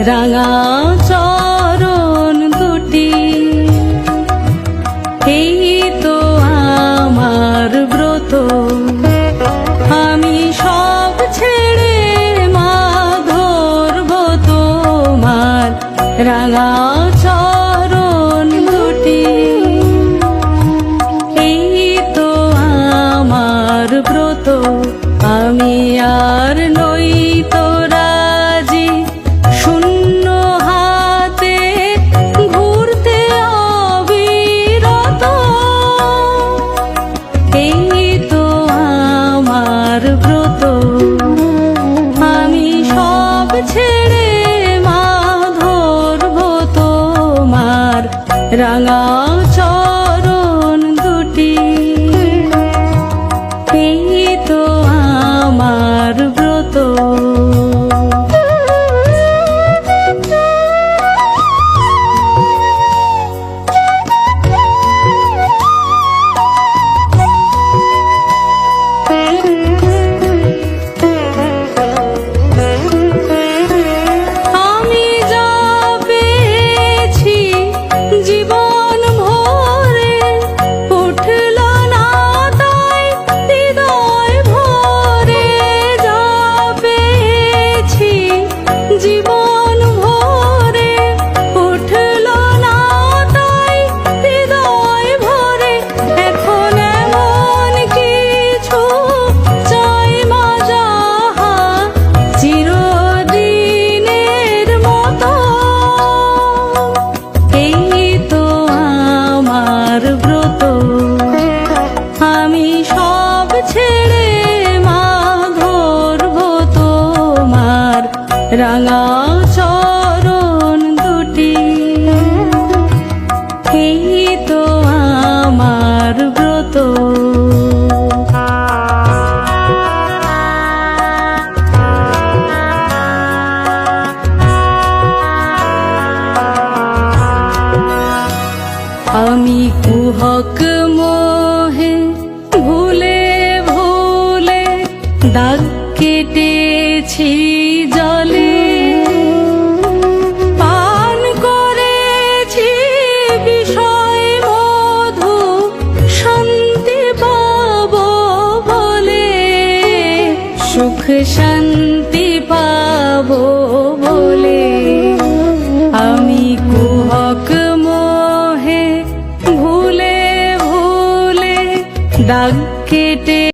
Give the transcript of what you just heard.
রাঙা চরণ দুটি। এই তো আমার ব্রত, আমি সব ছেড়ে মা ধরব তোমার রাঙা চরণ দুটি। এই তো আমার ব্রত, আমি আর নই তো রাজি শূন্য হাতে ঘুরতে অবিরত। এই তো আমার ব্রত, আমি সব ছেড়ে মা ধরব তোমার রাঙা চরণ দুটি। এই তো আমার ব্রত। আমি যা পেয়েছি জীবন ভরে, উঠল না তাই হৃদয় ভরে। যা পেয়েছি জীবন ভরে, উঠল না তাই হৃদয় ভরে। এখন এমন কিছু চাই মা যাহা চিরদিনের মতো। এই তো আমার ব্রত, আমি সব ছেড়ে মা ধরব তোমার রাঙা চরণ দুটি। এই তো আমার ব্রত। আমি কুহক মোহে ভুলে ভুলে দাগ কেটেছি জলে। পান করেছি বিষয় মধু, শান্তি পাব বলে। সুখ শান্তি পাব বলে আমি কুহক মোহে ভুলে ভুলে দাগ কেটে